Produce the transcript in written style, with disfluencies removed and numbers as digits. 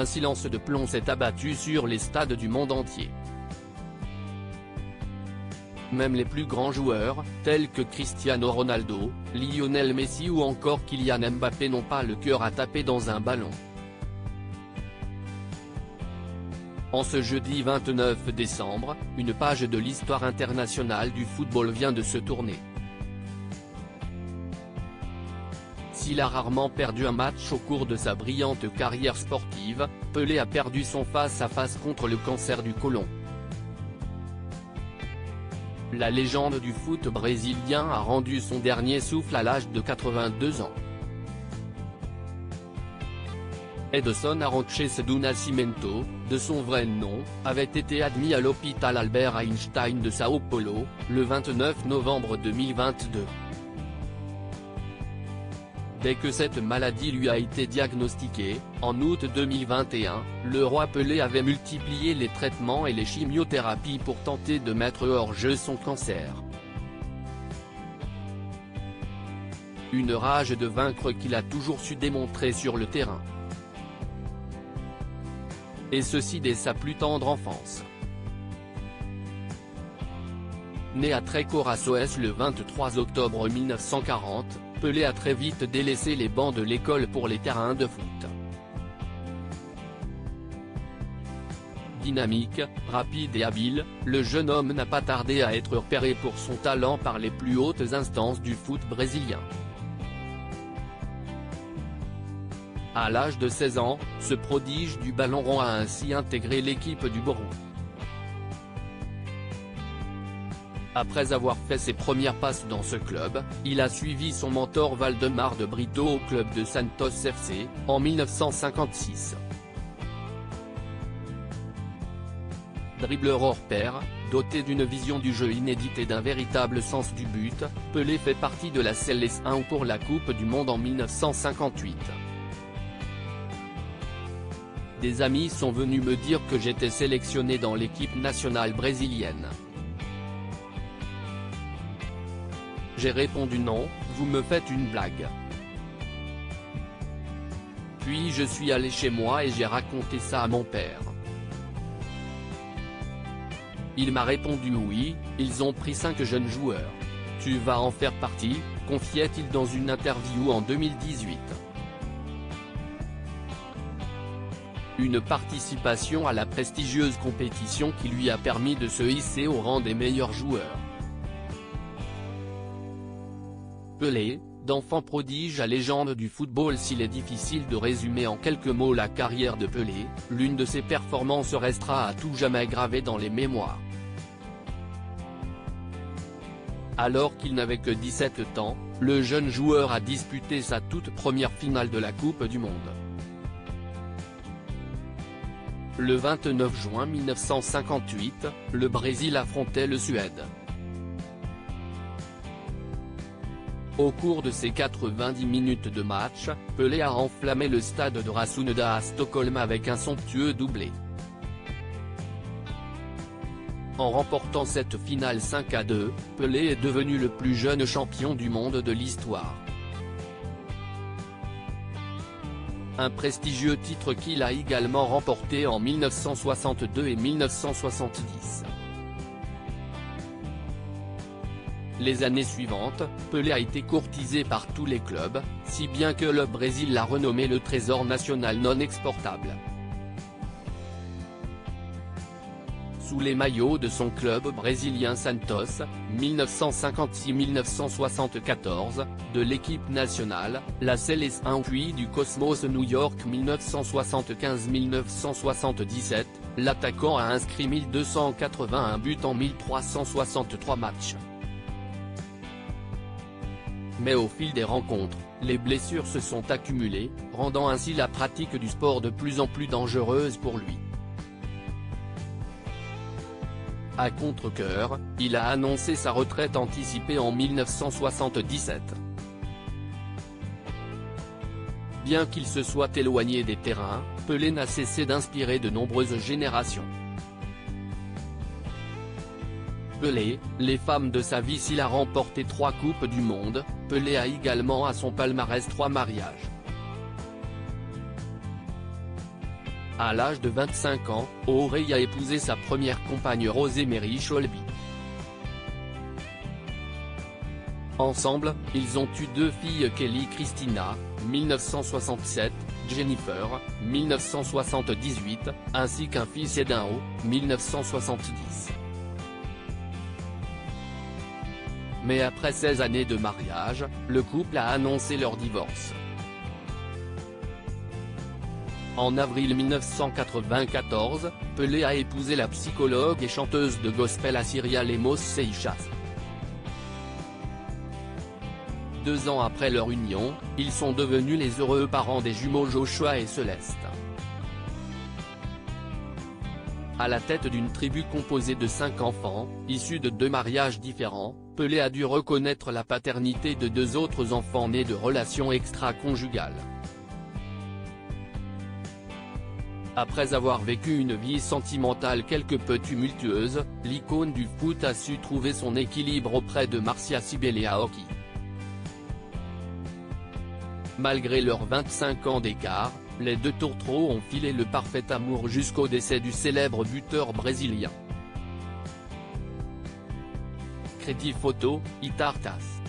Un silence de plomb s'est abattu sur les stades du monde entier. Même les plus grands joueurs, tels que Cristiano Ronaldo, Lionel Messi ou encore Kylian Mbappé n'ont pas le cœur à taper dans un ballon. En ce jeudi 29 décembre, une page de l'histoire internationale du football vient de se tourner. S'il a rarement perdu un match au cours de sa brillante carrière sportive, Pelé a perdu son face-à-face contre le cancer du côlon. La légende du foot brésilien a rendu son dernier souffle à l'âge de 82 ans. Edson Arantes do Nascimento, de son vrai nom, avait été admis à l'hôpital Albert Einstein de Sao Paulo, le 29 novembre 2022. Dès que cette maladie lui a été diagnostiquée, en août 2021, le roi Pelé avait multiplié les traitements et les chimiothérapies pour tenter de mettre hors jeu son cancer. Une rage de vaincre qu'il a toujours su démontrer sur le terrain. Et ceci dès sa plus tendre enfance. Né à Três Corações le 23 octobre 1940, Pelé a très vite délaissé les bancs de l'école pour les terrains de foot. Dynamique, rapide et habile, le jeune homme n'a pas tardé à être repéré pour son talent par les plus hautes instances du foot brésilien. À l'âge de 16 ans, ce prodige du ballon rond a ainsi intégré l'équipe du Boron. Après avoir fait ses premières passes dans ce club, il a suivi son mentor Valdemar de Brito au club de Santos FC, en 1956. Dribbleur hors pair, doté d'une vision du jeu inédite et d'un véritable sens du but, Pelé fait partie de la Seleção pour la Coupe du Monde en 1958. Des amis sont venus me dire que j'étais sélectionné dans l'équipe nationale brésilienne. J'ai répondu non, vous me faites une blague. Puis je suis allé chez moi et j'ai raconté ça à mon père. Il m'a répondu oui, ils ont pris 5 jeunes joueurs. Tu vas en faire partie, confiait-il dans une interview en 2018. Une participation à la prestigieuse compétition qui lui a permis de se hisser au rang des meilleurs joueurs. Pelé, d'enfant prodige à légende du football. S'il est difficile de résumer en quelques mots la carrière de Pelé, l'une de ses performances restera à tout jamais gravée dans les mémoires. Alors qu'il n'avait que 17 ans, le jeune joueur a disputé sa toute première finale de la Coupe du Monde. Le 29 juin 1958, le Brésil affrontait le Suède. Au cours de ces 90 minutes de match, Pelé a enflammé le stade de Råsunda à Stockholm avec un somptueux doublé. En remportant cette finale 5-2, Pelé est devenu le plus jeune champion du monde de l'histoire. Un prestigieux titre qu'il a également remporté en 1962 et 1970. Les années suivantes, Pelé a été courtisé par tous les clubs, si bien que le Brésil l'a renommé le trésor national non exportable. Sous les maillots de son club brésilien Santos, 1956-1974, de l'équipe nationale, la Seleção puis du Cosmos New York 1975-1977, l'attaquant a inscrit 1281 buts en 1363 matchs. Mais au fil des rencontres, les blessures se sont accumulées, rendant ainsi la pratique du sport de plus en plus dangereuse pour lui. À contre-cœur, il a annoncé sa retraite anticipée en 1977. Bien qu'il se soit éloigné des terrains, Pelé n'a cessé d'inspirer de nombreuses générations. Pelé, les femmes de sa vie. S'il a remporté 3 Coupes du Monde, Pelé a également à son palmarès 3 mariages. À l'âge de 25 ans, Aureille a épousé sa première compagne Rosemary Sholby. Ensemble, ils ont eu 2 filles, Kelly Christina, 1967, Jennifer, 1978, ainsi qu'un fils Idaho, 1970. Mais après 16 années de mariage, le couple a annoncé leur divorce. En avril 1994, Pelé a épousé la psychologue et chanteuse de gospel assyrienne Lemos Seichas. 2 ans après leur union, ils sont devenus les heureux parents des jumeaux Joshua et Celeste. À la tête d'une tribu composée de 5 enfants, issus de 2 mariages différents, Pelé a dû reconnaître la paternité de 2 autres enfants nés de relations extra-conjugales. Après avoir vécu une vie sentimentale quelque peu tumultueuse, l'icône du foot a su trouver son équilibre auprès de Marcia Sibyliaoki. Malgré leurs 25 ans d'écart, les 2 tourtereaux ont filé le parfait amour jusqu'au décès du célèbre buteur brésilien. Crédit photo, Itartas.